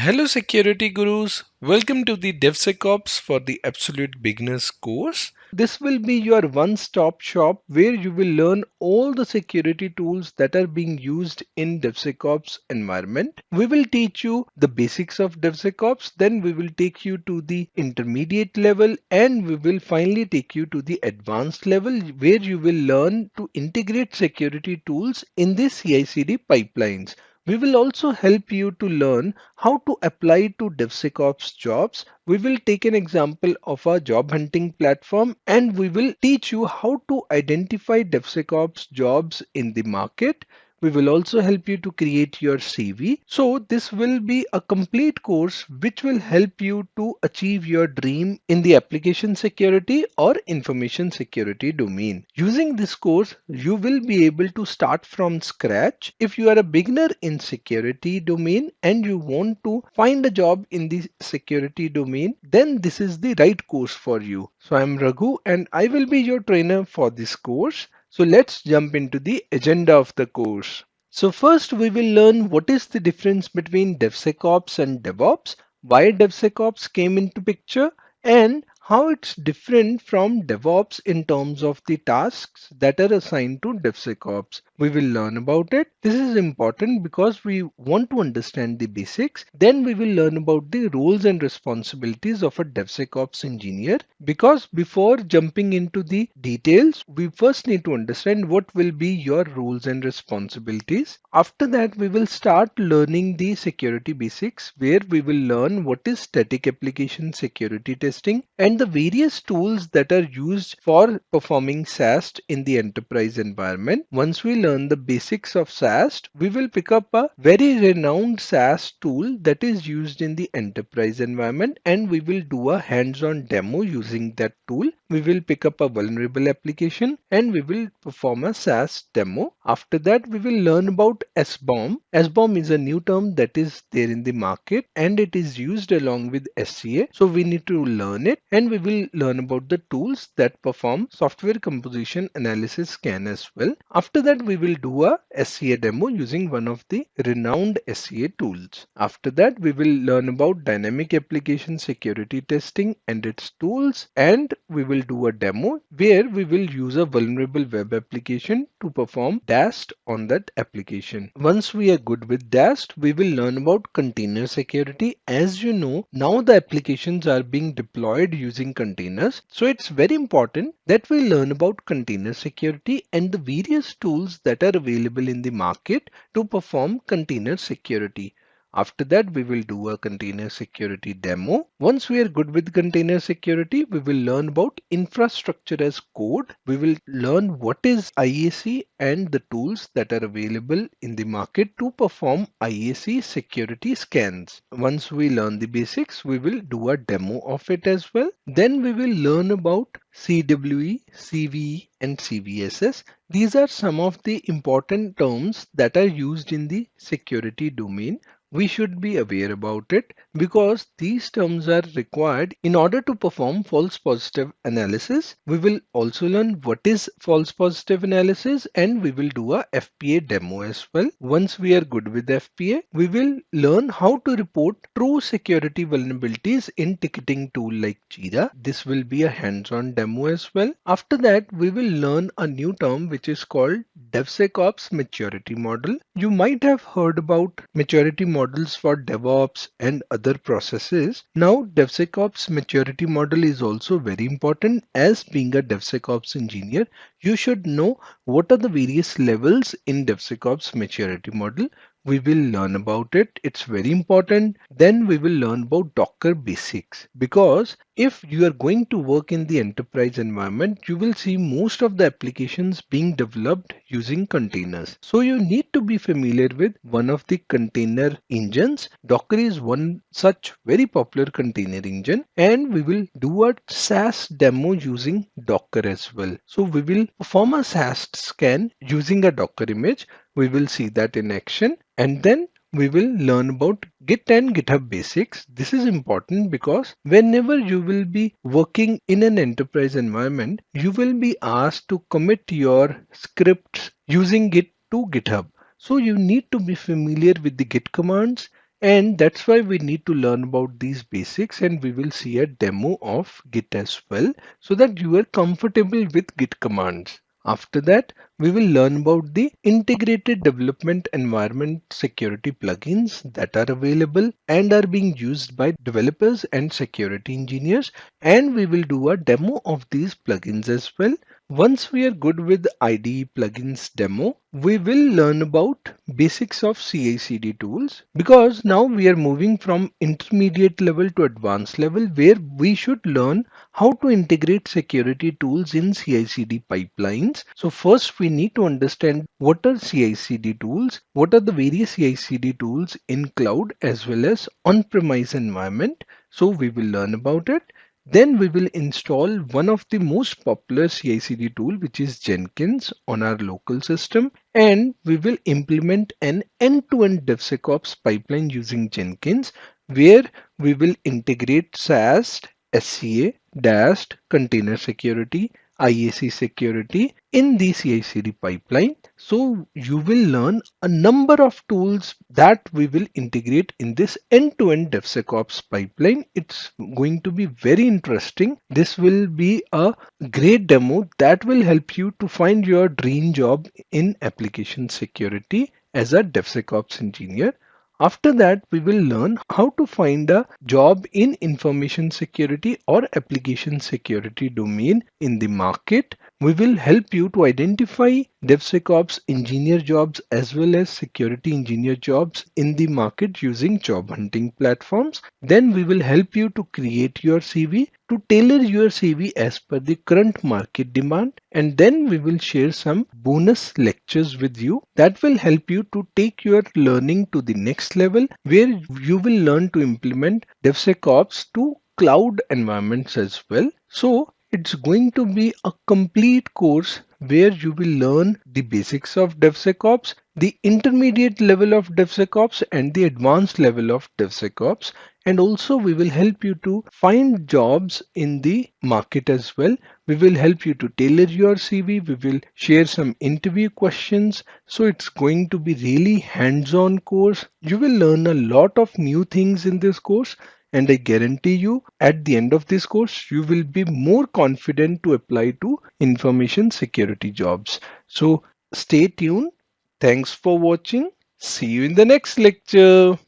Hello security gurus, welcome to the DevSecOps for the Absolute Beginners course. This will be your one-stop shop where you will learn all the security tools that are being used in DevSecOps environment. We will teach you the basics of DevSecOps, then we will take you to the intermediate level, and we will finally take you to the advanced level where you will learn to integrate security tools in the CI/CD pipelines. We will also help you to learn how to apply to DevSecOps jobs. We will take an example of a job hunting platform and we will teach you how to identify DevSecOps jobs in the market. We will also help you to create your CV. So this will be a complete course which will help you to achieve your dream in the application security or information security domain. Using this course, you will be able to start from scratch. If you are a beginner in security domain and you want to find a job in the security domain, then this is the right course for you. So I'm Raghu and I will be your trainer for this course. So let's jump into the agenda of the course. So first we will learn what is the difference between DevSecOps and DevOps, why DevSecOps came into picture, and how it's different from DevOps in terms of the tasks that are assigned to DevSecOps. We will learn about it. This is important because we want to understand the basics. Then we will learn about the roles and responsibilities of a DevSecOps engineer, because before jumping into the details, we first need to understand what will be your roles and responsibilities. After that, we will start learning the security basics, where we will learn what is static application security testing and the various tools that are used for performing SAST in the enterprise environment. Once we learn the basics of SAST, we will pick up a very renowned SAST tool that is used in the enterprise environment and we will do a hands-on demo using that tool. We will pick up a vulnerable application and we will perform a SAST demo. After that, we will learn about SBOM. SBOM is a new term that is there in the market and it is used along with SCA. So we need to learn it, and we will learn about the tools that perform software composition analysis scan as well. After that, we will do a SCA demo using one of the renowned SCA tools. After that, we will learn about dynamic application security testing and its tools, and we will do a demo where we will use a vulnerable web application to perform DAST on that application. Once we are good with DAST, we will learn about container security. As you know, now the applications are being deployed using containers. So it's very important that we learn about container security and the various tools that are available in the market to perform container security. After that, we will do a container security demo. Once we are good with container security, we will learn about infrastructure as code. We will learn what is IAC and the tools that are available in the market to perform IAC security scans. Once we learn the basics, we will do a demo of it as well. Then we will learn about CWE, CVE, and CVSS. These are some of the important terms that are used in the security domain. We should be aware about it because these terms are required in order to perform false positive analysis. We will also learn what is false positive analysis and we will do a FPA demo as well. Once we are good with FPA, we will learn how to report true security vulnerabilities in ticketing tool like Jira. This will be a hands-on demo as well. After that, we will learn a new term which is called DevSecOps maturity model. You might have heard about maturity models for DevOps and other processes. Now, DevSecOps maturity model is also very important. As being a DevSecOps engineer, you should know what are the various levels in DevSecOps maturity model. We will learn about it. It's very important. Then we will learn about Docker basics, because if you are going to work in the enterprise environment, you will see most of the applications being developed using containers. So you need to be familiar with one of the container engines. Docker is one such very popular container engine, and we will do a SAST demo using Docker as well. So we will perform a SAST scan using a Docker image. We will see that in action, and then we will learn about Git and GitHub basics. This is important because whenever you will be working in an enterprise environment, you will be asked to commit your scripts using Git to GitHub. So you need to be familiar with the Git commands And that's why we need to learn about these basics, and we will see a demo of Git as well so that you are comfortable with Git commands. After that, we will learn about the integrated development environment security plugins that are available and are being used by developers and security engineers. And we will do a demo of these plugins as well. Once we are good with IDE plugins demo, we will learn about basics of CI/CD tools, because now we are moving from intermediate level to advanced level where we should learn how to integrate security tools in CI/CD pipelines. So first we need to understand what are CI/CD tools, what are the various CI/CD tools in cloud as well as on-premise environment. So we will learn about it. Then we will install one of the most popular CI/CD tool, which is Jenkins, on our local system, and we will implement an end-to-end DevSecOps pipeline using Jenkins, where we will integrate SAST, SCA, DAST, container security, IAC security in the CI/CD pipeline. So you will learn a number of tools that we will integrate in this end-to-end DevSecOps pipeline. It's going to be very interesting. This will be a great demo that will help you to find your dream job in application security as a DevSecOps engineer. After that, we will learn how to find a job in information security or application security domain in the market. We will help you to identify DevSecOps engineer jobs as well as security engineer jobs in the market using job hunting platforms. Then we will help you to create your CV, to tailor your CV as per the current market demand. And then we will share some bonus lectures with you that will help you to take your learning to the next level, where you will learn to implement DevSecOps to cloud environments as well. So it's going to be a complete course where you will learn the basics of DevSecOps, the intermediate level of DevSecOps, and the advanced level of DevSecOps. And also we will help you to find jobs in the market as well. We will help you to tailor your CV. We will share some interview questions. So it's going to be really hands-on course. You will learn a lot of new things in this course. And I guarantee you, at the end of this course, you will be more confident to apply to information security jobs. So stay tuned. Thanks for watching. See you in the next lecture.